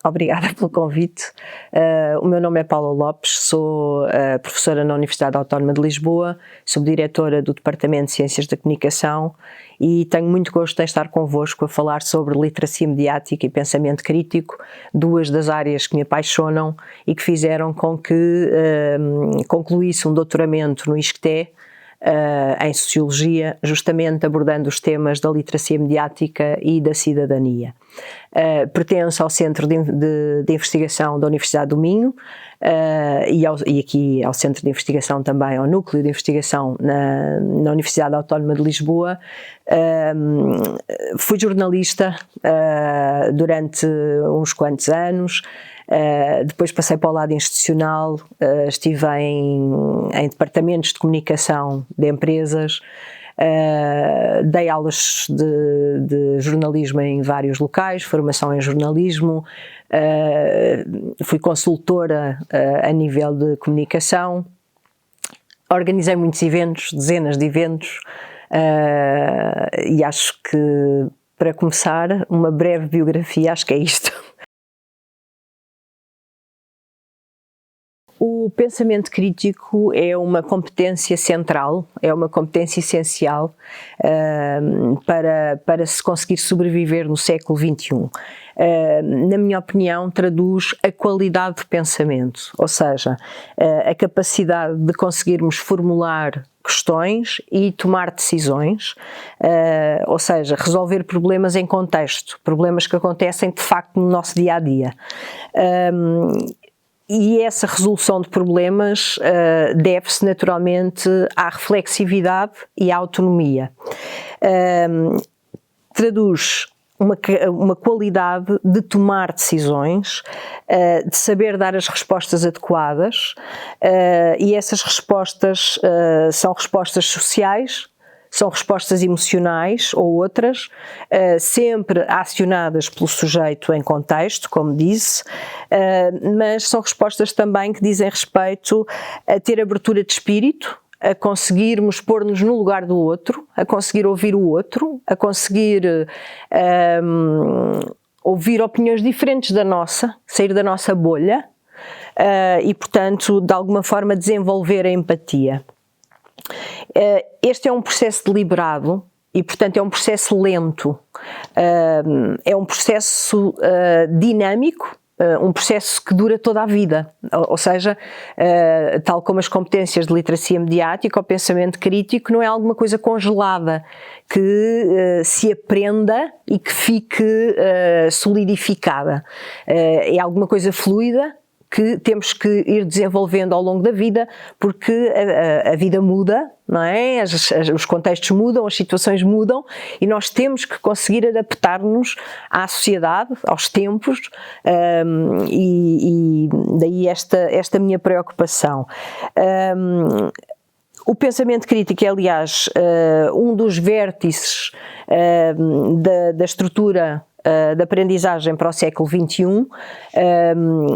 Obrigada pelo convite. O meu nome é Paula Lopes, sou professora na Universidade Autónoma de Lisboa, subdiretora do Departamento de Ciências da Comunicação e tenho muito gosto em estar convosco a falar sobre literacia mediática e pensamento crítico, duas das áreas que me apaixonam e que fizeram com que concluísse um doutoramento no ISCTE, em Sociologia, justamente abordando os temas da literacia mediática e da cidadania. Pertenço ao Centro de Investigação da Universidade do Minho e aqui ao Centro de Investigação também, ao Núcleo de Investigação na Universidade Autónoma de Lisboa. Fui jornalista durante uns quantos anos. Depois passei para o lado institucional, estive em departamentos de comunicação de empresas, dei aulas de jornalismo em vários locais, formação em jornalismo, fui consultora a nível de comunicação, organizei muitos eventos, dezenas de eventos, e acho que, para começar, uma breve biografia, acho que é isto. O pensamento crítico é uma competência central, é uma competência essencial para se conseguir sobreviver no século XXI. Na minha opinião, traduz a qualidade de pensamento, ou seja, a capacidade de conseguirmos formular questões e tomar decisões, ou seja, resolver problemas em contexto, problemas que acontecem de facto no nosso dia-a-dia. E essa resolução de problemas deve-se naturalmente à reflexividade e à autonomia. Traduz uma qualidade de tomar decisões, de saber dar as respostas adequadas, e essas respostas são respostas sociais, são respostas emocionais ou outras, sempre acionadas pelo sujeito em contexto, como disse, mas são respostas também que dizem respeito a ter abertura de espírito, a conseguirmos pôr-nos no lugar do outro, a conseguir ouvir o outro, a conseguir ouvir opiniões diferentes da nossa, sair da nossa bolha e, portanto, de alguma forma desenvolver a empatia. Este é um processo deliberado e, portanto, é um processo lento, é um processo dinâmico, um processo que dura toda a vida, ou seja, tal como as competências de literacia mediática, o pensamento crítico não é alguma coisa congelada que se aprenda e que fique solidificada, é alguma coisa fluida que temos que ir desenvolvendo ao longo da vida, porque a vida muda, não é? Os contextos mudam, as situações mudam e nós temos que conseguir adaptar-nos à sociedade, aos tempos, e daí esta minha preocupação. O pensamento crítico é, aliás, um dos vértices da estrutura da aprendizagem para o século XXI,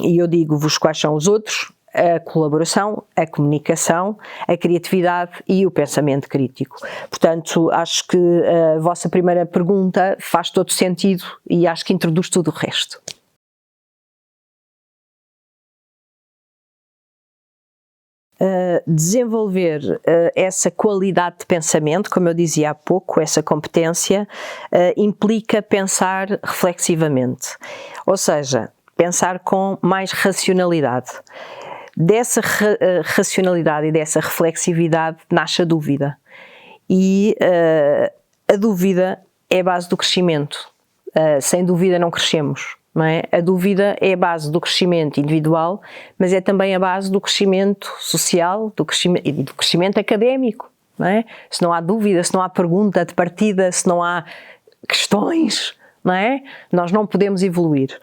e eu digo-vos quais são os outros: a colaboração, a comunicação, a criatividade e o pensamento crítico. Portanto, acho que a vossa primeira pergunta faz todo sentido e acho que introduz tudo o resto. Desenvolver essa qualidade de pensamento, como eu dizia há pouco, essa competência, implica pensar reflexivamente, ou seja, pensar com mais racionalidade. Dessa racionalidade e dessa reflexividade nasce a dúvida, e a dúvida é a base do crescimento. Sem dúvida não crescemos. Não é? A dúvida é a base do crescimento individual, mas é também a base do crescimento social, do crescimento académico. Não é? Se não há dúvida, se não há pergunta de partida, se não há questões, não é? Nós não podemos evoluir.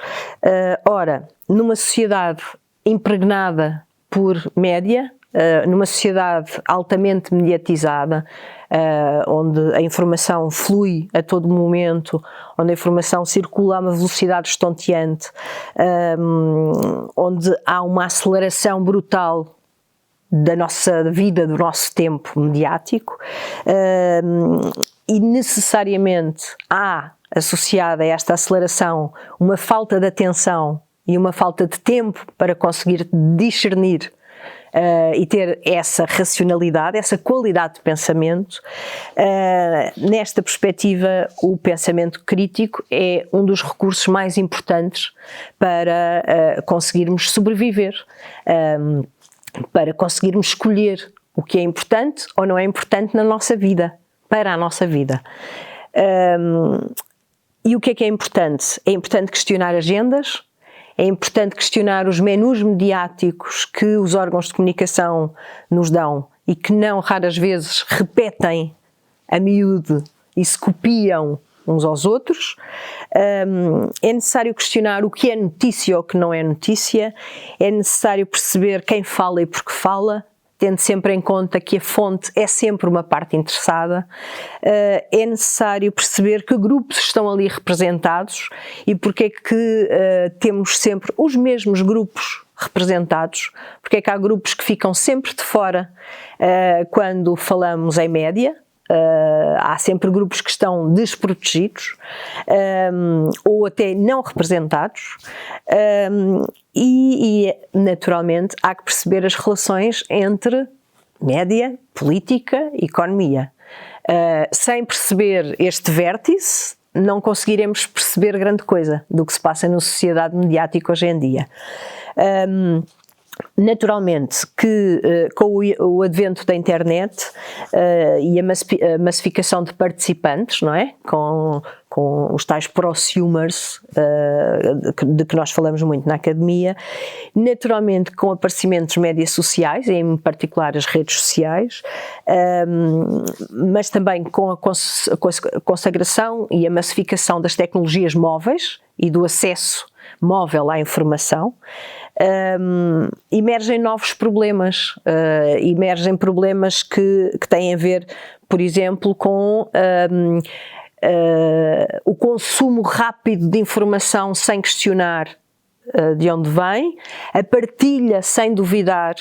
Ora, numa sociedade impregnada por média, numa sociedade altamente mediatizada, onde a informação flui a todo momento, onde a informação circula a uma velocidade estonteante, onde há uma aceleração brutal da nossa vida, do nosso tempo mediático, e necessariamente há associada a esta aceleração uma falta de atenção e uma falta de tempo para conseguir discernir e ter essa racionalidade, essa qualidade de pensamento. Nesta perspectiva, o pensamento crítico é um dos recursos mais importantes para conseguirmos sobreviver, para conseguirmos escolher o que é importante ou não é importante na nossa vida, para a nossa vida. E o que é importante? É importante questionar agendas, é importante questionar os menus mediáticos que os órgãos de comunicação nos dão e que não raras vezes repetem a miúde e se copiam uns aos outros. É necessário questionar o que é notícia ou o que não é notícia, é necessário perceber quem fala e por que fala, tendo sempre em conta que a fonte é sempre uma parte interessada. É necessário perceber que grupos estão ali representados e porque é que temos sempre os mesmos grupos representados, porque é que há grupos que ficam sempre de fora quando falamos em média. Há sempre grupos que estão desprotegidos ou até não representados e naturalmente há que perceber as relações entre média, política e economia. Sem perceber este vértice não conseguiremos perceber grande coisa do que se passa na sociedade mediática hoje em dia. Naturalmente que com o advento da internet e a massificação de participantes, não é? Com os tais prosumers de que nós falamos muito na academia, naturalmente com o aparecimento dos médias sociais, em particular as redes sociais, mas também com a consagração e a massificação das tecnologias móveis e do acesso móvel à informação, emergem novos problemas, emergem problemas que têm a ver, por exemplo, com o consumo rápido de informação sem questionar de onde vem, a partilha sem duvidar,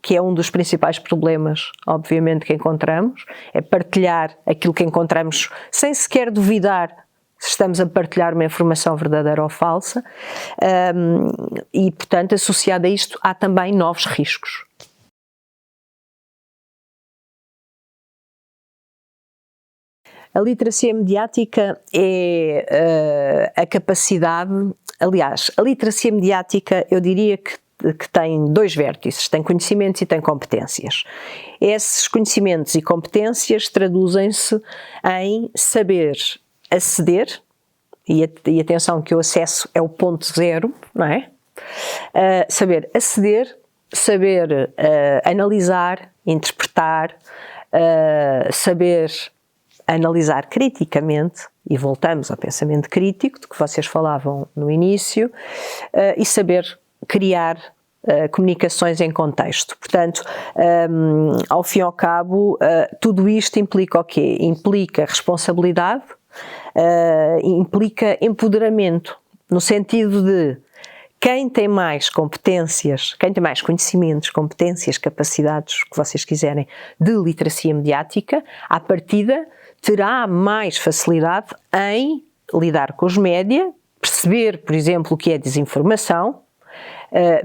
que é um dos principais problemas, obviamente, que encontramos, é partilhar aquilo que encontramos sem sequer duvidar se estamos a partilhar uma informação verdadeira ou falsa, e, portanto, associado a isto, há também novos riscos. A literacia mediática é a capacidade, aliás, a literacia mediática eu diria que tem dois vértices, tem conhecimentos e tem competências. Esses conhecimentos e competências traduzem-se em saber aceder, e atenção que o acesso é o ponto zero, não é? Saber aceder, saber analisar, interpretar, saber analisar criticamente, e voltamos ao pensamento crítico, de que vocês falavam no início, e saber criar comunicações em contexto. Portanto, ao fim e ao cabo, tudo isto implica o quê? Implica responsabilidade, implica empoderamento, no sentido de quem tem mais competências, quem tem mais conhecimentos, competências, capacidades, o que vocês quiserem, de literacia mediática, à partida terá mais facilidade em lidar com os média, perceber, por exemplo, o que é desinformação,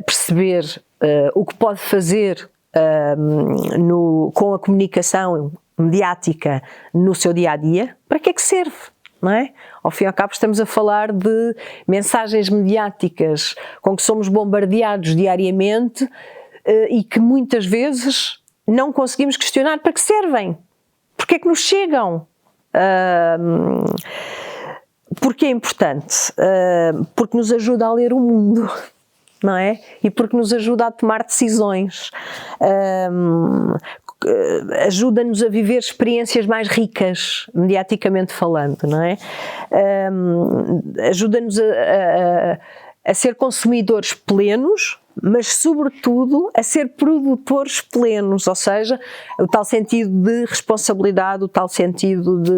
perceber o que pode fazer com a comunicação mediática no seu dia-a-dia, para que é que serve? Não é? Ao fim e ao cabo estamos a falar de mensagens mediáticas com que somos bombardeados diariamente e que muitas vezes não conseguimos questionar para que servem, porque é que nos chegam, porque é importante, porque nos ajuda a ler o mundo, não é? E porque nos ajuda a tomar decisões, ajuda-nos a viver experiências mais ricas, mediaticamente falando, não é? Ajuda-nos a ser consumidores plenos, mas sobretudo a ser produtores plenos, ou seja, o tal sentido de responsabilidade, o tal sentido de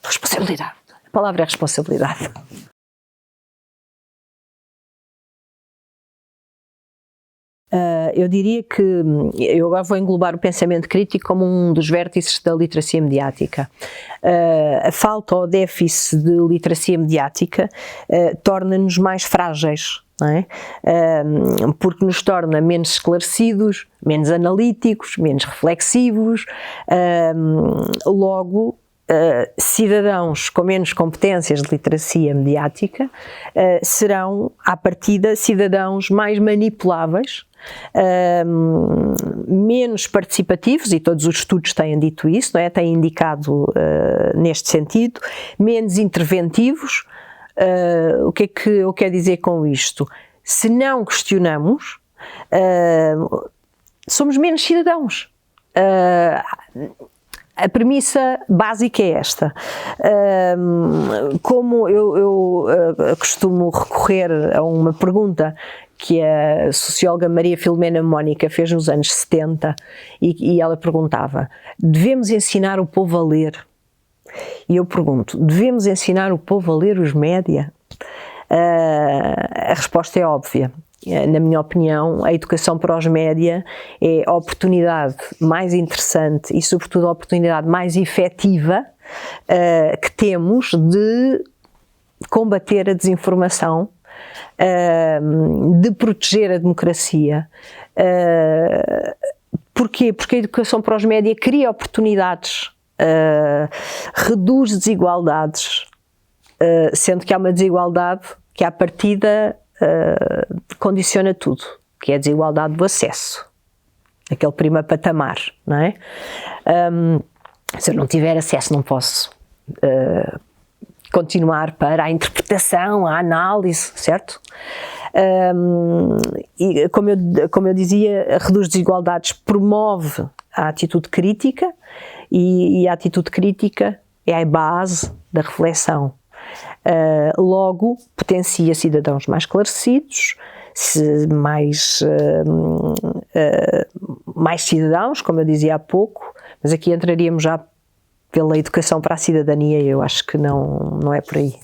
responsabilidade. A palavra é responsabilidade. Eu diria que eu agora vou englobar o pensamento crítico como um dos vértices da literacia mediática. A falta ou déficit de literacia mediática torna-nos mais frágeis, não é? Porque nos torna menos esclarecidos, menos analíticos, menos reflexivos, logo cidadãos com menos competências de literacia mediática serão, à partida, cidadãos mais manipuláveis, menos participativos, e todos os estudos têm dito isso, não é? Têm indicado neste sentido, menos interventivos. O que é que eu quero dizer com isto? Se não questionamos, somos menos cidadãos. A premissa básica é esta. Como eu costumo recorrer a uma pergunta que a socióloga Maria Filomena Mónica fez nos anos 70, e ela perguntava: devemos ensinar o povo a ler? E eu pergunto: devemos ensinar o povo a ler os média? A resposta é óbvia. Na minha opinião, a educação para os média é a oportunidade mais interessante e, sobretudo, a oportunidade mais efetiva que temos de combater a desinformação, de proteger a democracia. Porquê? Porque a educação para os média cria oportunidades, reduz desigualdades, sendo que há uma desigualdade que, à partida, condiciona tudo, que é a desigualdade do acesso, aquele primeiro patamar, não é? Se eu não tiver acesso, não posso continuar para a interpretação, a análise, certo? E como eu dizia, reduz desigualdades, promove a atitude crítica, e a atitude crítica é a base da reflexão. Logo, potencia cidadãos mais esclarecidos, mais cidadãos, como eu dizia há pouco, mas aqui entraríamos já pela educação para a cidadania, e eu acho que não é por aí.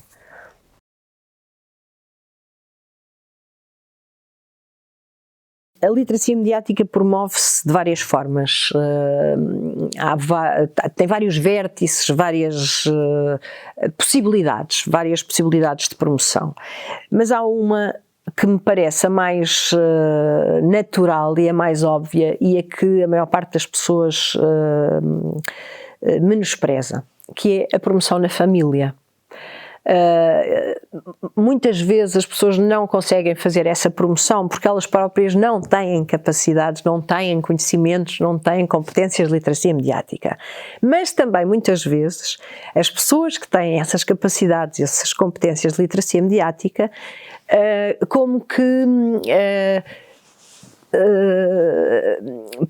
A literacia mediática promove-se de várias formas, tem vários vértices, várias possibilidades de promoção, mas há uma que me parece a mais natural e a mais óbvia, e é que a maior parte das pessoas menospreza, que é a promoção na família. Muitas vezes as pessoas não conseguem fazer essa promoção porque elas próprias não têm capacidades, não têm conhecimentos, não têm competências de literacia mediática. Mas também muitas vezes as pessoas que têm essas capacidades, essas competências de literacia mediática, como que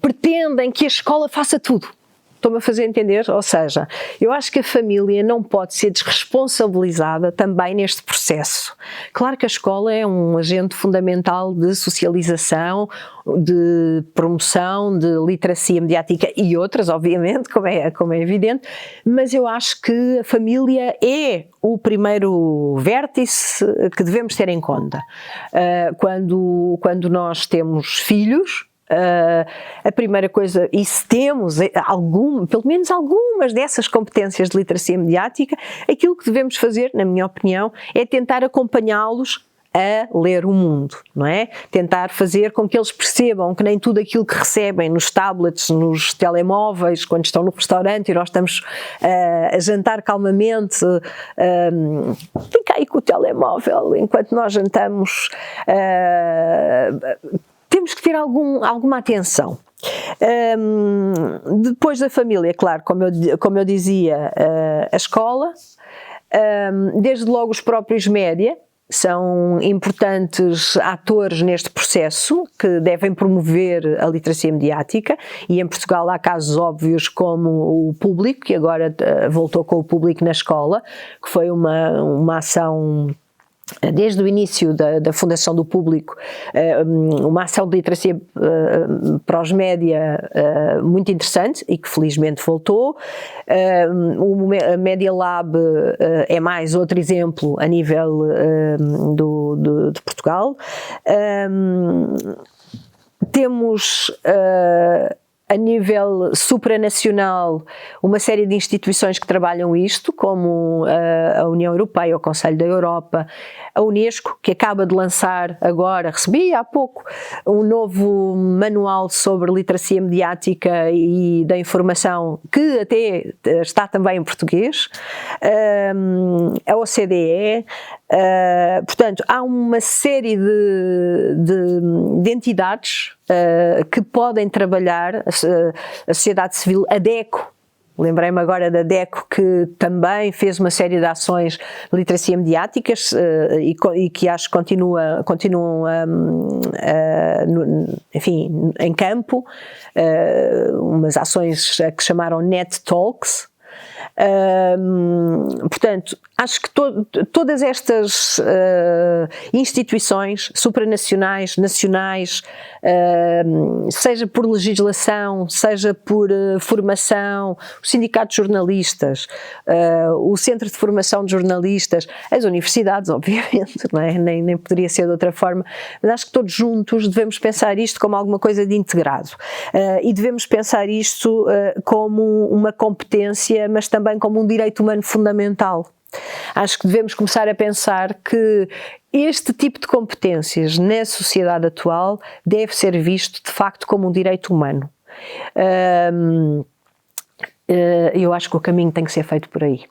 pretendem que a escola faça tudo. Estou-me a fazer entender? Ou seja, eu acho que a família não pode ser desresponsabilizada também neste processo. Claro que a escola é um agente fundamental de socialização, de promoção, de literacia mediática e outras, obviamente, como é evidente, mas eu acho que a família é o primeiro vértice que devemos ter em conta. Quando nós temos filhos, a primeira coisa, e se temos pelo menos algumas dessas competências de literacia mediática, aquilo que devemos fazer, na minha opinião, é tentar acompanhá-los a ler o mundo, não é? Tentar fazer com que eles percebam que nem tudo aquilo que recebem nos tablets, nos telemóveis, quando estão no restaurante e nós estamos a jantar calmamente, fica aí com o telemóvel enquanto nós jantamos. Temos que ter alguma atenção. Depois da família, claro, como eu dizia, a escola, desde logo os próprios média, são importantes atores neste processo que devem promover a literacia mediática, e em Portugal há casos óbvios como o Público, que agora voltou com o Público na escola, que foi uma ação desde o início da fundação do Público, uma ação de literacia para os média muito interessante e que felizmente voltou. O Media Lab é mais outro exemplo a nível de Portugal. Temos a nível supranacional uma série de instituições que trabalham isto, como a União Europeia, o Conselho da Europa, a Unesco, que acaba de lançar agora, recebi há pouco, um novo manual sobre literacia mediática e da informação, que até está também em português, a OCDE. Portanto, há uma série de entidades que podem trabalhar, a sociedade civil, a DECO, lembrei-me agora da DECO, que também fez uma série de ações de literacia mediáticas e que acho que continuam enfim, em campo, umas ações que chamaram Net Talks. Portanto, acho que todas estas instituições supranacionais, nacionais, seja por legislação, seja por formação, o Sindicato de Jornalistas, o Centro de Formação de Jornalistas, as universidades, obviamente, não é? Nem poderia ser de outra forma, mas acho que todos juntos devemos pensar isto como alguma coisa de integrado, e devemos pensar isto como uma competência, mas também como um direito humano fundamental. Acho que devemos começar a pensar que este tipo de competências na sociedade atual deve ser visto de facto como um direito humano. Eu acho que o caminho tem que ser feito por aí.